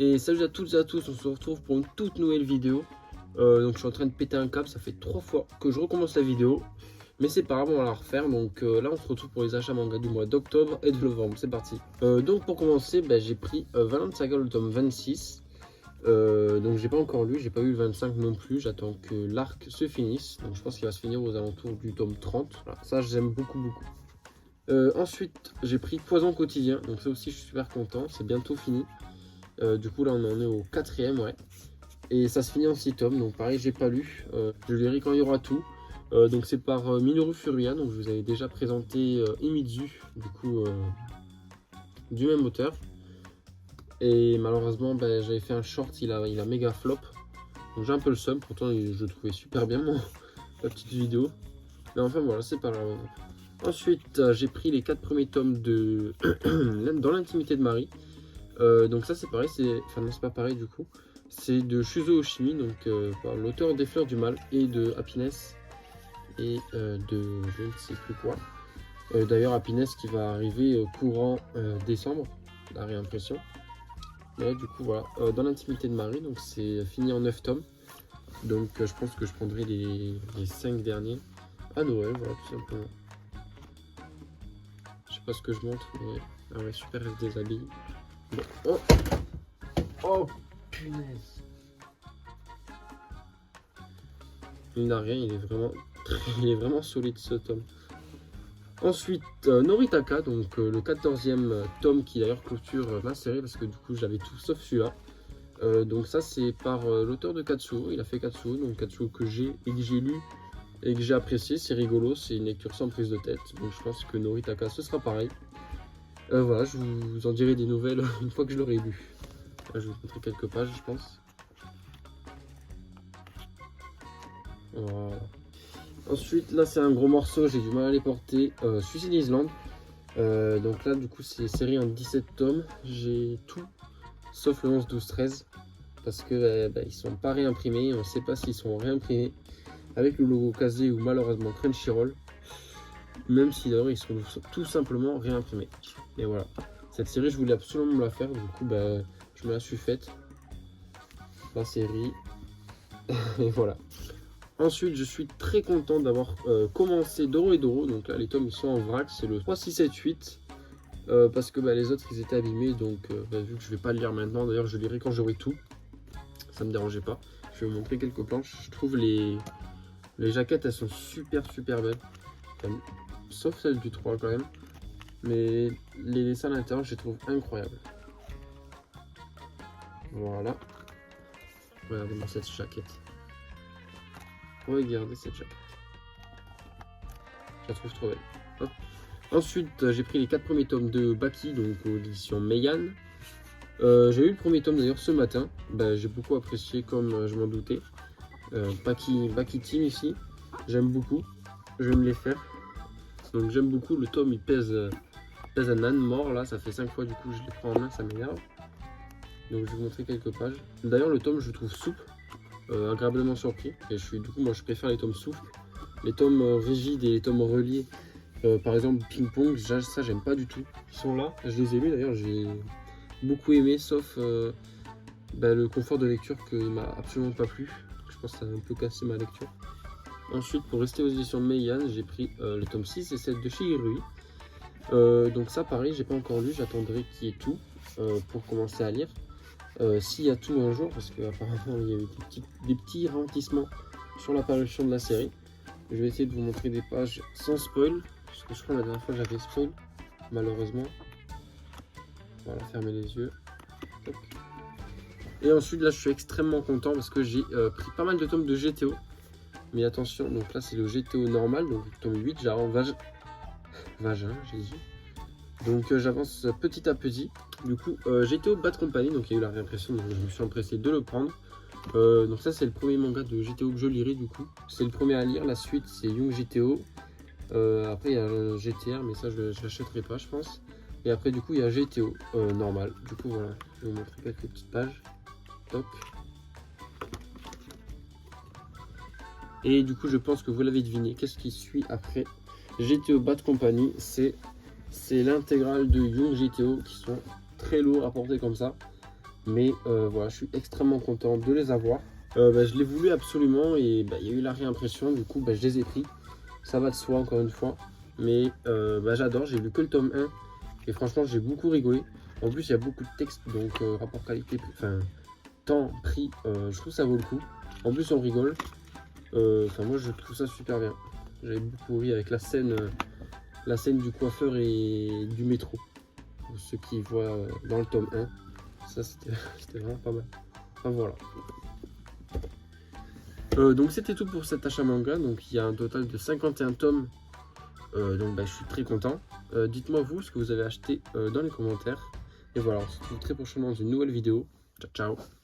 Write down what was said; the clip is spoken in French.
Et salut à toutes et à tous, on se retrouve pour une toute nouvelle vidéo. Donc je suis en train de péter un câble, ça fait 3 fois que je recommence la vidéo. Mais c'est pas grave, on va la refaire. Donc là on se retrouve pour les achats manga du mois d'octobre et de novembre, c'est parti. Donc pour commencer, j'ai pris Vinland Saga le tome 26. Donc j'ai pas encore lu, j'ai pas eu le 25 non plus, j'attends que l'arc se finisse. Donc je pense qu'il va se finir aux alentours du tome 30. Voilà, ça j'aime beaucoup. Ensuite j'ai pris Poison quotidien, donc ça aussi je suis super content, c'est bientôt fini. Du coup là on en est au 4ème, ouais. Et ça se finit en 6 tomes, donc pareil j'ai pas lu. Je lirai quand il y aura tout. Donc c'est par Minoru Furuya, donc je vous avais déjà présenté Imizu, du coup du même auteur. Et malheureusement j'avais fait un short, il a méga flop. Donc j'ai un peu le seum, pourtant je le trouvais super bien la petite vidéo. Mais enfin voilà, c'est pas grave. Ensuite j'ai pris les 4 premiers tomes de Dans l'intimité de Marie. Donc ça c'est pareil, enfin non c'est pas pareil du coup, c'est de Shuzo Oshimi, donc l'auteur des Fleurs du Mal et de Happiness et de je ne sais plus quoi. D'ailleurs Happiness qui va arriver courant décembre, la réimpression. Mais du coup voilà, Dans l'intimité de Marie, donc c'est fini en 9 tomes. Donc je pense que je prendrai les 5 derniers à Noël, voilà tout simplement. Je sais pas ce que je montre, mais ah ouais super, elle se déshabille. Bon. Oh punaise. Il n'a rien, il est vraiment solide ce tome. Ensuite Noritaka, donc le 14e tome qui d'ailleurs clôture ma série parce que du coup j'avais tout sauf celui-là. Donc ça c'est par l'auteur de Katsuo, il a fait Katsuo, donc Katsuo que j'ai lu et que j'ai apprécié, c'est rigolo, c'est une lecture sans prise de tête, donc je pense que Noritaka ce sera pareil. Voilà, je vous en dirai des nouvelles une fois que je l'aurai lu. Là, je vais vous montrer quelques pages je pense. Voilà. Ensuite là c'est un gros morceau, j'ai du mal à les porter, Suicide Island. Donc là du coup c'est série en 17 tomes, j'ai tout sauf le 11, 12, 13 parce que ils sont pas réimprimés, on sait pas s'ils sont réimprimés avec le logo Kazé ou malheureusement Crunchyroll, même si d'ailleurs ils sont tout simplement réimprimés. Et voilà, cette série je voulais absolument me la faire, du coup je me la suis faite, la série. Et voilà. Ensuite, je suis très content d'avoir commencé Doro et Doro. Donc là, les tomes ils sont en vrac, c'est le 3, 6, 7, 8. Parce que les autres ils étaient abîmés. Donc, vu que je vais pas le lire maintenant, d'ailleurs, je lirai quand j'aurai tout. Ça me dérangeait pas. Je vais vous montrer quelques planches. Je trouve les jaquettes elles sont super belles. Sauf celle du 3 quand même. Mais les dessins à l'intérieur, je les trouve incroyables. Voilà. Regardez-moi cette jaquette. Regardez cette jaquette. Je la trouve trop belle. Hop. Ensuite, j'ai pris les 4 premiers tomes de Baki, donc aux éditions Meian. J'ai eu le premier tome d'ailleurs ce matin. J'ai beaucoup apprécié comme je m'en doutais. Baki Team ici. J'aime beaucoup. Je vais me les faire. Donc j'aime beaucoup. Le tome il pèse un âne mort là. Ça fait 5 fois du coup je les prends en main, ça m'énerve. Donc je vais vous montrer quelques pages. D'ailleurs le tome je le trouve souple. Agréablement surpris. Et moi je préfère les tomes souples. Les tomes rigides et les tomes reliés. Par exemple Ping Pong, ça j'aime pas du tout. Ils sont là, je les ai lus d'ailleurs, j'ai beaucoup aimé, sauf le confort de lecture qui m'a absolument pas plu. Je pense que ça a un peu cassé ma lecture. Ensuite, pour rester aux éditions de Meian, j'ai pris le tome 6 et 7 de Shigerui. Donc ça pareil, j'ai pas encore lu, j'attendrai qu'il y ait tout pour commencer à lire. S'il y a tout un jour, parce qu'apparemment il y a eu des petits ralentissements sur la parution de la série. Je vais essayer de vous montrer des pages sans spoil, parce que je crois que la dernière fois j'avais spoil, malheureusement. Voilà, fermez les yeux. Tac. Et ensuite là je suis extrêmement content parce que j'ai pris pas mal de tomes de GTO. Mais attention, donc là c'est le GTO normal, donc tome 8, j'avance vagin, j'ai dit. Donc j'avance petit à petit. Du coup GTO Bad Company, donc il y a eu la réimpression, donc je me suis empressé de le prendre. Donc ça c'est le premier manga de GTO que je lirai du coup. C'est le premier à lire, la suite c'est Young GTO. Après il y a GTR mais ça je l'achèterai pas je pense. Et après du coup il y a GTO normal. Du coup voilà, je vais vous montrer quelques petites pages. Toc. Et du coup je pense que vous l'avez deviné, qu'est-ce qui suit après GTO Bad Company, c'est l'intégrale de Young GTO qui sont très lourds à porter comme ça. Mais voilà, je suis extrêmement content de les avoir. Je l'ai voulu absolument et il y a eu la réimpression, du coup je les ai pris. Ça va de soi encore une fois. Mais j'adore, j'ai lu que le tome 1 et franchement j'ai beaucoup rigolé. En plus il y a beaucoup de textes, donc rapport qualité, enfin temps, prix, je trouve ça vaut le coup. En plus on rigole. Moi je trouve ça super bien. J'avais beaucoup ri avec la scène du coiffeur et du métro. Pour ceux qui voient dans le tome 1. Ça c'était vraiment pas mal. Enfin voilà. Donc c'était tout pour cet achat manga. Donc il y a un total de 51 tomes. Je suis très content. Dites-moi vous ce que vous avez acheté dans les commentaires. Et voilà, on se retrouve très prochainement dans une nouvelle vidéo. Ciao ciao.